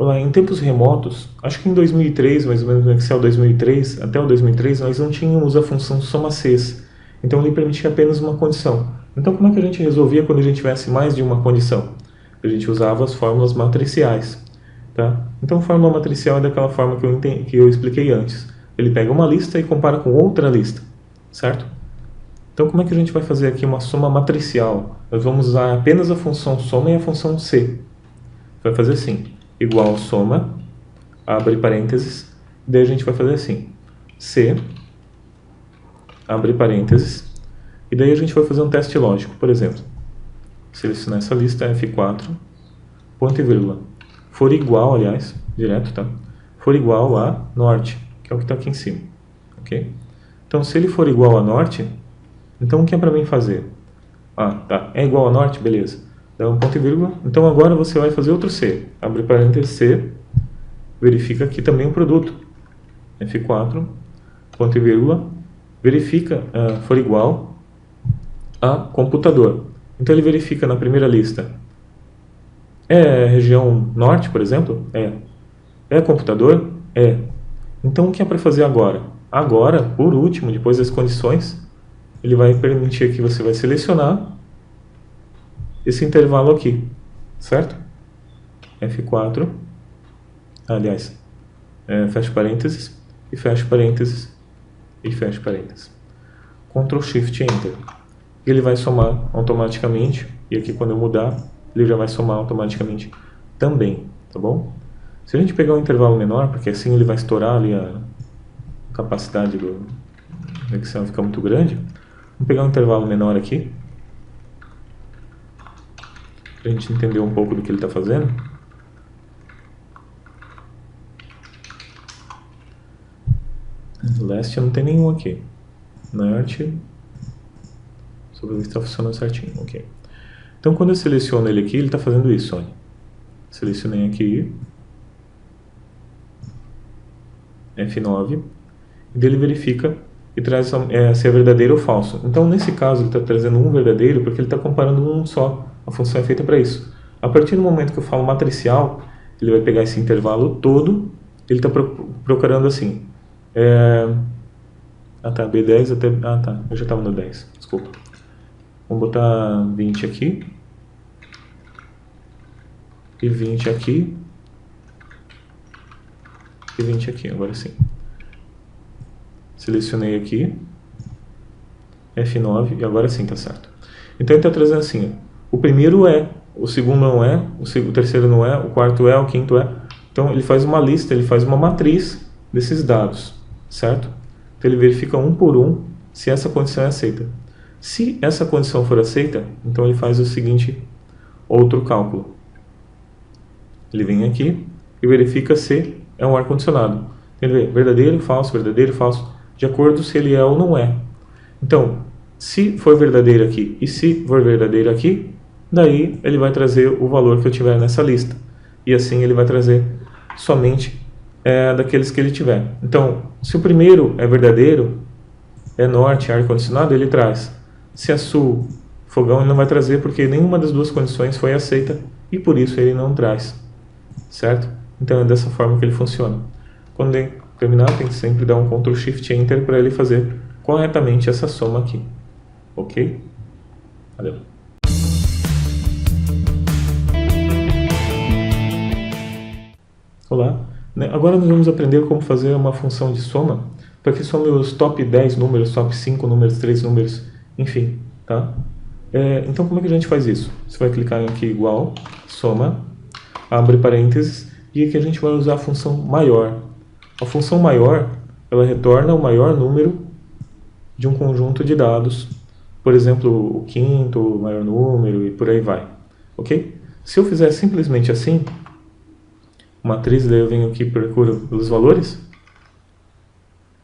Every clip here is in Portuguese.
Olá, em tempos remotos, acho que em 2003, mais ou menos no Excel 2003, até o 2003, nós não tínhamos a função soma-cs. Então ele permitia apenas uma condição. Então como é que a gente resolvia quando a gente tivesse mais de uma condição? A gente usava as fórmulas matriciais. Tá? Então a fórmula matricial é daquela forma que eu expliquei antes. Ele pega uma lista e compara com outra lista, certo? Então como é que a gente vai fazer aqui uma soma matricial? Nós vamos usar apenas a função soma e a função c. Vai fazer assim, igual soma, abre parênteses, daí a gente vai fazer assim, c, abre parênteses, e daí a gente vai fazer um teste lógico, por exemplo, selecionar essa lista, F4, ponto e vírgula, for igual, aliás, direto, tá? For igual a norte, que é o que está aqui em cima, ok? Então, se ele for igual a norte, então o que é para mim fazer? Ah, tá, é igual a norte, beleza. Dá um ponto e vírgula, então agora você vai fazer outro C, abre parênteses C, verifica aqui também o produto, F4, ponto e vírgula, verifica, for igual a computador. Então ele verifica na primeira lista, é região norte, por exemplo? É computador? É. Então o que é para fazer agora? Agora, por último, depois das condições, ele vai permitir que você vai selecionar esse intervalo aqui, certo? F4, aliás, fecha parênteses, e fecha parênteses, e fecha parênteses. Ctrl Shift Enter. Ele vai somar automaticamente, e aqui quando eu mudar, ele já vai somar automaticamente também, tá bom? Se a gente pegar um intervalo menor, porque assim ele vai estourar ali a capacidade do Excel ficar muito grande, vamos pegar um intervalo menor aqui, para a gente entender um pouco do que ele está fazendo. Leste não tem nenhum aqui. Norte, só para ver se está funcionando certinho. Ok. Então quando eu seleciono ele aqui, ele está fazendo isso. Olha. Selecionei aqui. F9. E dele verifica e traz se é verdadeiro ou falso. Então nesse caso ele está trazendo um verdadeiro porque ele está comparando um só. A função é feita para isso. A partir do momento que eu falo matricial, ele vai pegar esse intervalo todo, ele está procurando assim. Ah tá, B10 até... Ah tá, eu já estava no 10, desculpa. Vamos botar 20 aqui. E 20 aqui. E 20 aqui, agora sim. Selecionei aqui. F9, e agora sim está certo. Então ele está trazendo assim, o primeiro é, o segundo não é, o terceiro não é, o quarto é, o quinto é. Então ele faz uma lista, ele faz uma matriz desses dados, certo? Então ele verifica um por um se essa condição é aceita. Se essa condição for aceita, então ele faz o seguinte outro cálculo. Ele vem aqui e verifica se é um ar-condicionado. Ele vê verdadeiro, falso, de acordo se ele é ou não é. Então, se for verdadeiro aqui e se for verdadeiro aqui, daí ele vai trazer o valor que eu tiver nessa lista. E assim ele vai trazer somente daqueles que ele tiver. Então, se o primeiro é verdadeiro, é norte, ar-condicionado, ele traz. Se é sul, fogão, ele não vai trazer porque nenhuma das duas condições foi aceita e por isso ele não traz. Certo? Então é dessa forma que ele funciona. Quando ele terminar, tem que sempre dar um Ctrl Shift Enter para ele fazer corretamente essa soma aqui. Ok? Valeu. Olá. Agora nós vamos aprender como fazer uma função de soma para que some os top 10 números, top 5 números, 3 números, enfim, tá? Então como é que a gente faz isso? Você vai clicar em aqui igual, soma, abre parênteses, e aqui a gente vai usar a função maior. A função maior, ela retorna o maior número de um conjunto de dados, por exemplo, o quinto, o maior número e por aí vai, ok? Se eu fizer simplesmente assim, matriz, daí eu venho aqui e procuro os valores,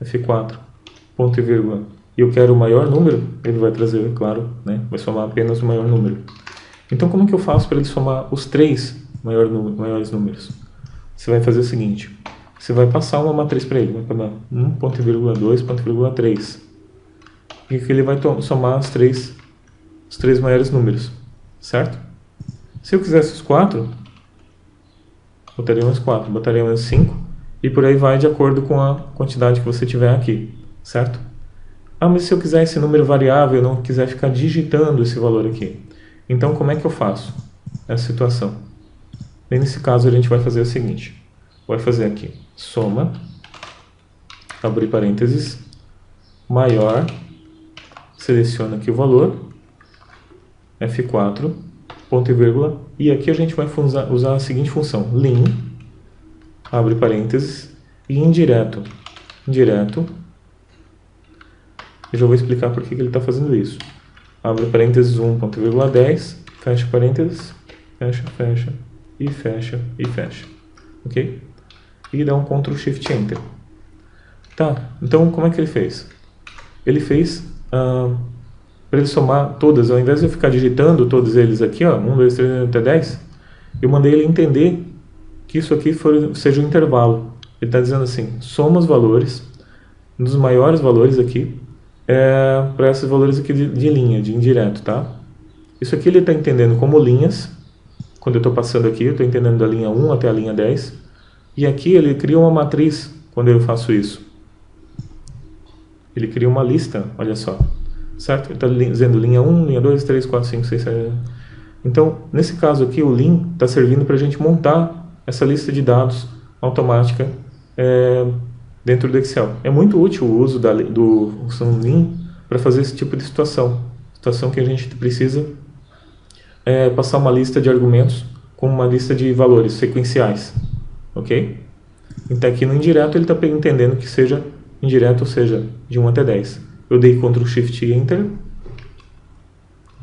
F4, ponto e vírgula, e eu quero o maior número, ele vai trazer, claro, né, vai somar apenas o maior número. Então como é que eu faço para ele somar os três maiores números? Você vai fazer o seguinte, você vai passar uma matriz para ele, vai pegar 1, ponto e vírgula 2, ponto e vírgula 3, e que ele vai somar os três maiores números, certo? Se eu quisesse os 4, botaria mais 4, botaria mais 5, e por aí vai de acordo com a quantidade que você tiver aqui, certo? Ah, mas se eu quiser esse número variável, eu não quiser ficar digitando esse valor aqui. Então, como é que eu faço essa situação? Bem, nesse caso, a gente vai fazer o seguinte. Vai fazer aqui, soma, abrir parênteses, maior, seleciona aqui o valor, F4, ponto e vírgula, e aqui a gente vai usar a seguinte função, lim, abre parênteses, e indireto, eu já vou explicar por que ele está fazendo isso. Abre parênteses 1, ponto e vírgula 10, fecha parênteses, fecha, fecha, e fecha, e fecha. Ok? E dá um Ctrl Shift Enter. Tá, então como é que ele fez? Ele fez, para ele somar todas, ao invés de eu ficar digitando todos eles aqui, ó, 1, 2, 3, até 10, eu mandei ele entender que isso aqui seja um intervalo. Ele está dizendo assim, soma os valores, dos maiores valores aqui, para esses valores aqui de linha, de indireto, tá? Isso aqui ele está entendendo como linhas, quando eu estou passando aqui, eu estou entendendo da linha 1 até a linha 10, e aqui ele cria uma matriz quando eu faço isso. Ele cria uma lista, olha só, certo? Ele está dizendo linha 1, linha 2, 3, 4, 5, 6, 7... Então, nesse caso aqui, o lim está servindo para a gente montar essa lista de dados automática dentro do Excel. É muito útil o uso do função lim para fazer esse tipo de situação que a gente precisa passar uma lista de argumentos com uma lista de valores sequenciais, ok? Então aqui no indireto ele está entendendo que seja indireto, ou seja, de 1 até 10. Eu dei Ctrl Shift Enter, deixa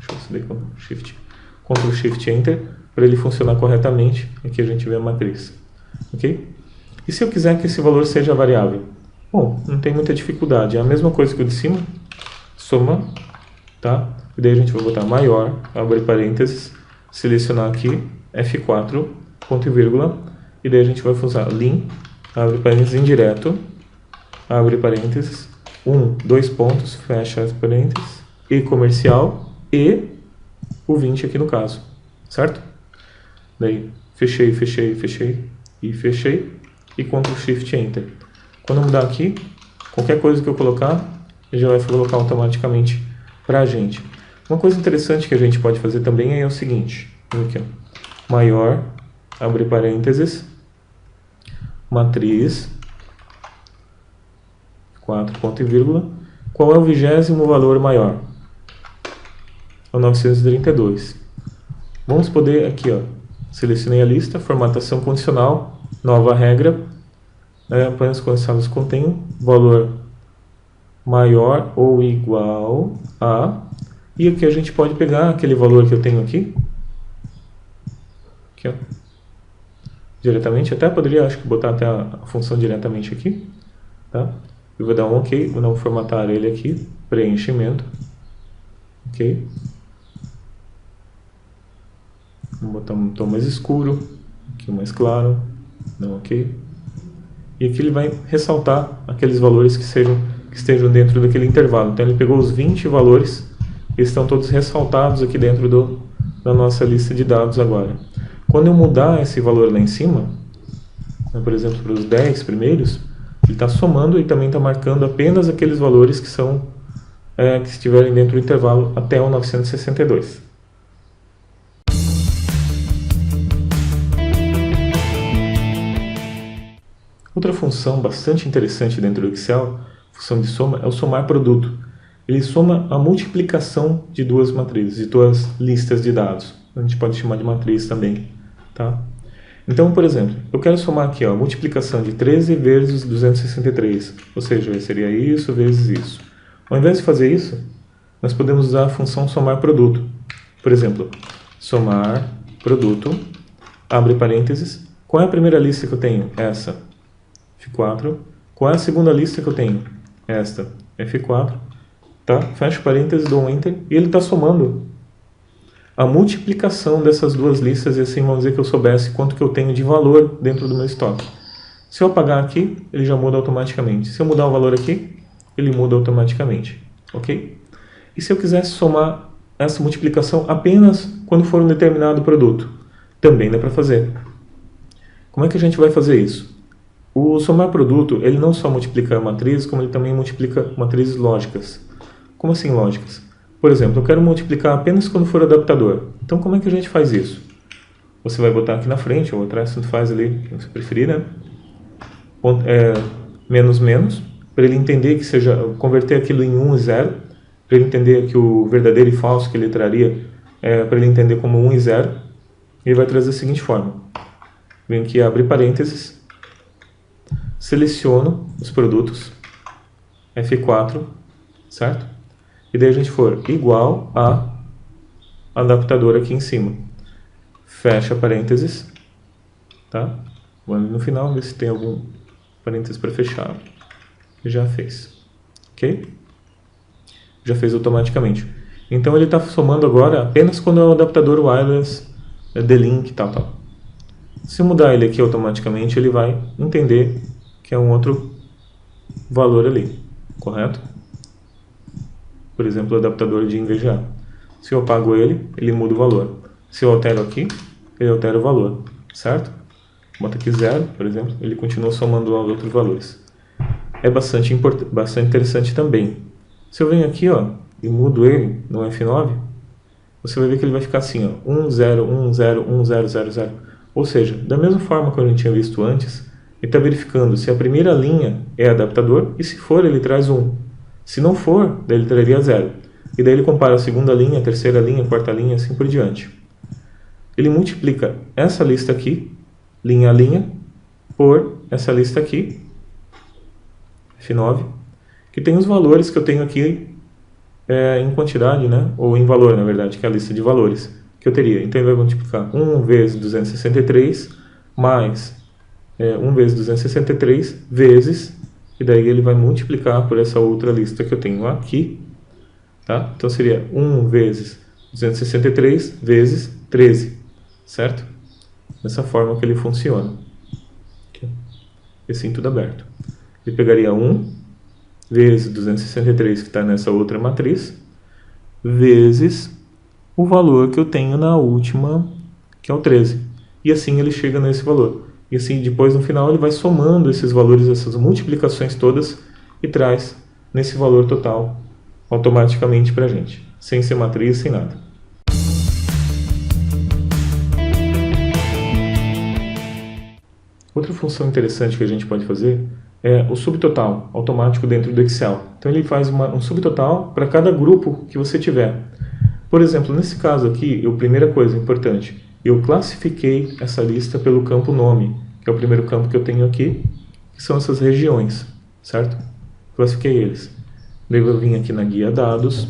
eu ver se eu dei Ctrl Shift Enter para ele funcionar corretamente. Aqui a gente vê a matriz, ok? E se eu quiser que esse valor seja variável? Bom, não tem muita dificuldade, é a mesma coisa que o de cima, soma, tá? E daí a gente vai botar maior, abre parênteses, selecionar aqui, F4, ponto e vírgula, e daí a gente vai usar lim, abre parênteses, indireto, abre parênteses, 1, 2 pontos, fecha as parênteses, e comercial, e o 20 aqui no caso, certo? Daí, fechei, fechei, fechei, e fechei, e Ctrl Shift Enter. Quando eu mudar aqui, qualquer coisa que eu colocar, ele já vai colocar automaticamente para a gente. Uma coisa interessante que a gente pode fazer também é o seguinte, aqui, ó, maior, abre parênteses, matriz, 4 ponto e vírgula, qual é o 20º valor maior? É o 932. Vamos poder, aqui, ó, selecionei a lista, formatação condicional, nova regra, apenas condicionados contém valor maior ou igual a, e aqui a gente pode pegar aquele valor que eu tenho aqui, ó, diretamente, até poderia, acho que botar até a função diretamente aqui, tá? Eu vou dar um OK, vou não formatar ele aqui, preenchimento, ok? Vou botar um tom mais escuro, aqui um mais claro, não OK. E aqui ele vai ressaltar aqueles valores que estejam dentro daquele intervalo. Então ele pegou os 20 valores que estão todos ressaltados aqui dentro da nossa lista de dados agora. Quando eu mudar esse valor lá em cima, por exemplo, para os 10 primeiros, ele está somando e também está marcando apenas aqueles valores que estiverem dentro do intervalo até o 962. Outra função bastante interessante dentro do Excel, função de soma, é o somar produto. Ele soma a multiplicação de duas matrizes, de duas listas de dados. A gente pode chamar de matriz também, tá? Então, por exemplo, eu quero somar aqui, ó, a multiplicação de 13 vezes 263, ou seja, seria isso vezes isso. Ao invés de fazer isso, nós podemos usar a função somar produto. Por exemplo, somar produto, abre parênteses, qual é a primeira lista que eu tenho? Essa, F4. Qual é a segunda lista que eu tenho? Esta, F4. Tá? Fecha parênteses, dou um Enter, e ele está somando a multiplicação dessas duas listas, e assim vamos dizer que eu soubesse quanto que eu tenho de valor dentro do meu estoque. Se eu apagar aqui, ele já muda automaticamente. Se eu mudar o valor aqui, ele muda automaticamente. Ok? E se eu quisesse somar essa multiplicação apenas quando for um determinado produto? Também dá para fazer. Como é que a gente vai fazer isso? O somar produto, ele não só multiplica matrizes, como ele também multiplica matrizes lógicas. Como assim lógicas? Por exemplo, eu quero multiplicar apenas quando for adaptador. Então, como é que a gente faz isso? Você vai botar aqui na frente, ou atrás, tanto faz ali, se você preferir, né? Menos, menos, para ele entender que seja, converter aquilo em 1 e 0, para ele entender que o verdadeiro e falso que ele traria, para ele entender como 1 e 0, ele vai trazer da seguinte forma. Venho aqui, abre parênteses, seleciono os produtos, F4, certo? E daí a gente for igual a adaptador aqui em cima. Fecha parênteses, tá? Vou ali no final ver se tem algum parênteses para fechar. Já fez, ok? Já fez automaticamente. Então ele está somando agora apenas quando é o adaptador wireless, D-Link, tal. Se mudar ele aqui automaticamente, ele vai entender que é um outro valor ali, correto? Por exemplo, o adaptador de InVGA. Se eu apago ele, ele muda o valor. Se eu altero aqui, ele altera o valor, certo? Bota aqui 0, por exemplo, ele continua somando os outros valores. É bastante interessante também. Se eu venho aqui, ó, e mudo ele no F9, você vai ver que ele vai ficar assim, ó, 1, 0, 1, 0, 1, 0, 0, 0. Ou seja, da mesma forma que a gente tinha visto antes, ele está verificando se a primeira linha é adaptador e se for, ele traz 1. Se não for, daí ele traria 0. E daí ele compara a segunda linha, a terceira linha, a quarta linha, assim por diante. Ele multiplica essa lista aqui, linha a linha, por essa lista aqui, F9, que tem os valores que eu tenho aqui em quantidade, né? Ou em valor, na verdade, que é a lista de valores que eu teria. Então ele vai multiplicar 1 vezes 263 mais 1 vezes 263 vezes, e daí ele vai multiplicar por essa outra lista que eu tenho aqui, tá? Então seria 1 vezes 263 vezes 13, certo? Dessa forma que ele funciona. Aqui. E assim tudo aberto. Ele pegaria 1 vezes 263 que está nessa outra matriz, vezes o valor que eu tenho na última, que é o 13. E assim ele chega nesse valor. E assim, depois no final ele vai somando esses valores, essas multiplicações todas, e traz nesse valor total automaticamente para a gente, sem ser matriz, sem nada. Outra função interessante que a gente pode fazer é o subtotal automático dentro do Excel. Então ele faz um subtotal para cada grupo que você tiver. Por exemplo, nesse caso aqui, a primeira coisa importante, eu classifiquei essa lista pelo campo nome, que é o primeiro campo que eu tenho aqui, que são essas regiões, certo? Classifiquei eles. Daí eu vim aqui na guia dados,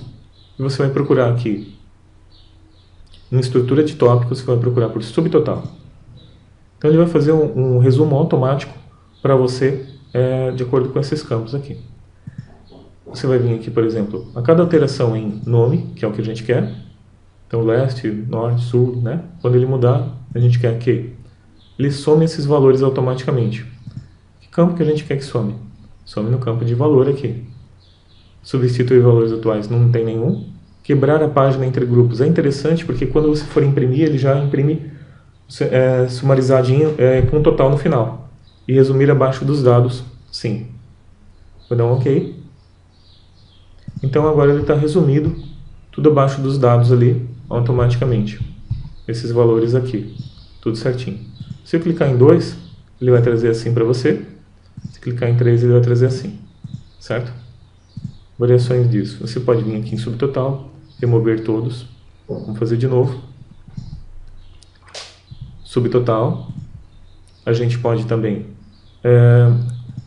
e você vai procurar aqui, em estrutura de tópicos, você vai procurar por subtotal. Então ele vai fazer um resumo automático para você, de acordo com esses campos aqui. Você vai vir aqui, por exemplo, a cada alteração em nome, que é o que a gente quer. Então, leste, norte, sul, né? Quando ele mudar, a gente quer que ele some esses valores automaticamente. Que campo que a gente quer que some? Some no campo de valor aqui. Substituir valores atuais não tem nenhum. Quebrar a página entre grupos é interessante, porque quando você for imprimir, ele já imprime sumarizadinho com um total no final. E resumir abaixo dos dados, sim. Vou dar um OK. Então agora ele está resumido, tudo abaixo dos dados ali, automaticamente. Esses valores aqui, tudo certinho. Se eu clicar em 2, ele vai trazer assim para você. Se clicar em 3, ele vai trazer assim, certo? Variações disso. Você pode vir aqui em subtotal, remover todos. Vamos fazer de novo. Subtotal. A gente pode também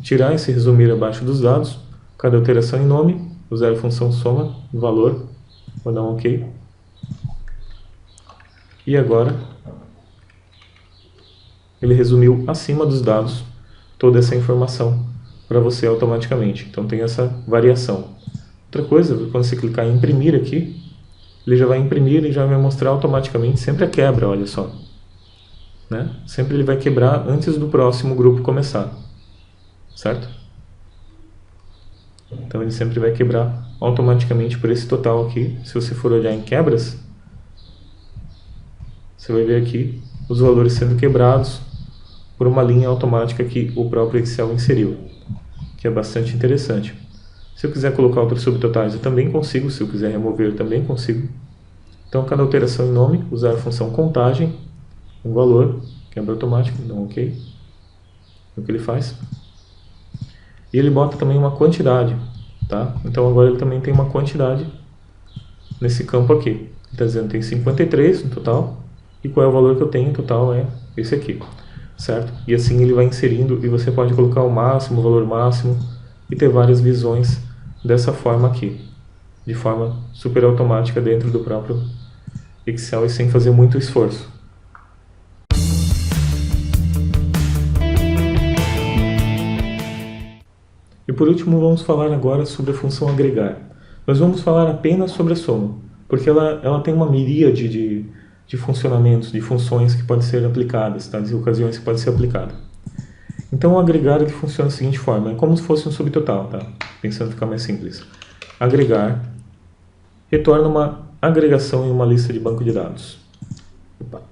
tirar esse resumir abaixo dos dados. Cada alteração em nome. Usar a função soma, valor, vou dar um OK. E agora, ele resumiu acima dos dados toda essa informação para você automaticamente. Então tem essa variação. Outra coisa, quando você clicar em imprimir aqui, ele já vai imprimir e já vai mostrar automaticamente sempre a quebra, olha só. Né? Sempre ele vai quebrar antes do próximo grupo começar, certo? Então ele sempre vai quebrar automaticamente por esse total aqui. Se você for olhar em quebras, você vai ver aqui os valores sendo quebrados por uma linha automática que o próprio Excel inseriu, que é bastante interessante. Se eu quiser colocar outros subtotais, eu também consigo. Se eu quiser remover, eu também consigo. Então, cada alteração em nome, usar a função contagem, um valor, quebra automático, dá um OK. É o que ele faz. E ele bota também uma quantidade, tá? Então, agora ele também tem uma quantidade nesse campo aqui. Ele está dizendo que tem 53 no total. E qual é o valor que eu tenho? O total é esse aqui, certo? E assim ele vai inserindo e você pode colocar o máximo, o valor máximo e ter várias visões dessa forma aqui, de forma super automática dentro do próprio Excel e sem fazer muito esforço. E por último vamos falar agora sobre a função agregar. Nós vamos falar apenas sobre a soma, porque ela tem uma miríade de funcionamentos, de funções que podem ser aplicadas, tá? De ocasiões que pode ser aplicada. Então o agregar que funciona da seguinte forma, é como se fosse um subtotal, tá? Pensando em ficar mais simples. Agregar retorna uma agregação em uma lista de banco de dados. Opa.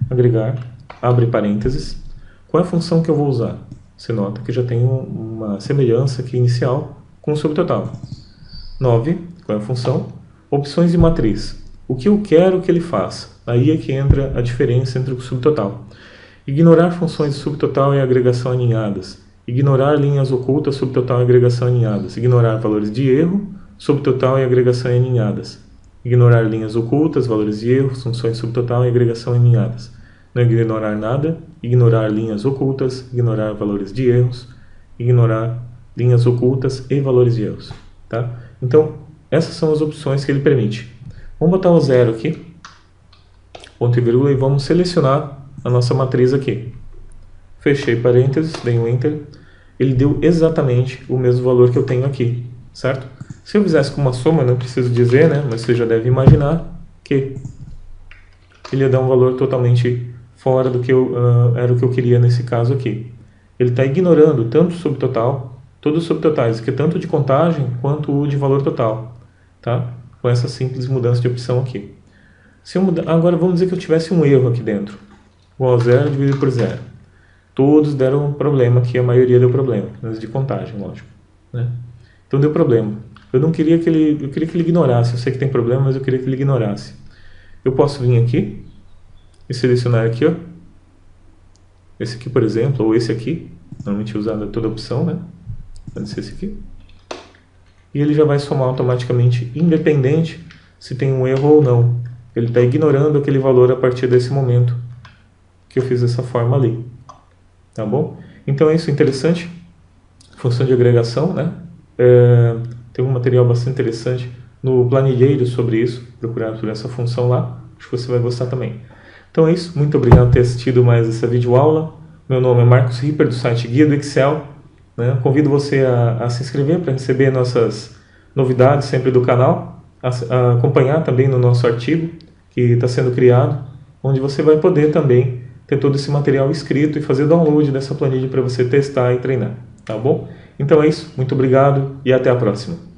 Agregar, abre parênteses. Qual é a função que eu vou usar? Você nota que já tem uma semelhança aqui inicial com o subtotal. 9, qual é a função? Opções de matriz. O que eu quero que ele faça? Aí é que entra a diferença entre o subtotal. Ignorar funções de subtotal e agregação aninhadas. Ignorar linhas ocultas, subtotal e agregação aninhadas. Ignorar valores de erro, subtotal e agregação aninhadas. Ignorar linhas ocultas, valores de erro, funções subtotal e agregação aninhadas. Não ignorar nada, ignorar linhas ocultas, ignorar valores de erros, ignorar linhas ocultas e valores de erros. Tá? Então, essas são as opções que ele permite. Vamos botar o 0 aqui, ponto e vírgula, e vamos selecionar a nossa matriz aqui. Fechei parênteses, dei um Enter. Ele deu exatamente o mesmo valor que eu tenho aqui, certo? Se eu fizesse com uma soma, não preciso dizer, né? Mas você já deve imaginar que ele ia dar um valor totalmente fora do que era o que eu queria nesse caso aqui. Ele está ignorando tanto o subtotal, todos os subtotais, que é tanto de contagem quanto o de valor total, tá? Com essa simples mudança de opção aqui. Se eu mudar, agora vamos dizer que eu tivesse um erro aqui dentro. Igual a 0 dividido por 0. Todos deram um problema aqui, a maioria deu problema, mas de contagem, lógico, né? Então deu problema. Eu queria que ele ignorasse. Eu sei que tem problema, mas eu queria que ele ignorasse. Eu posso vir aqui e selecionar aqui, ó. Esse aqui, por exemplo, ou esse aqui. Normalmente usando toda a opção, né? Pode ser esse aqui. E ele já vai somar automaticamente, independente se tem um erro ou não. Ele está ignorando aquele valor a partir desse momento que eu fiz dessa forma ali. Tá bom? Então é isso, interessante. Função de agregação, né? Tem um material bastante interessante no Planilheiro sobre isso. Procurar por essa função lá. Acho que você vai gostar também. Então é isso. Muito obrigado por ter assistido mais essa videoaula. Meu nome é Marcos Ripper, do site Guia do Excel. Né? Convido você a se inscrever para receber nossas novidades sempre do canal. A acompanhar também no nosso artigo que está sendo criado, onde você vai poder também ter todo esse material escrito e fazer download dessa planilha para você testar e treinar. Tá bom? Então é isso. Muito obrigado e até a próxima.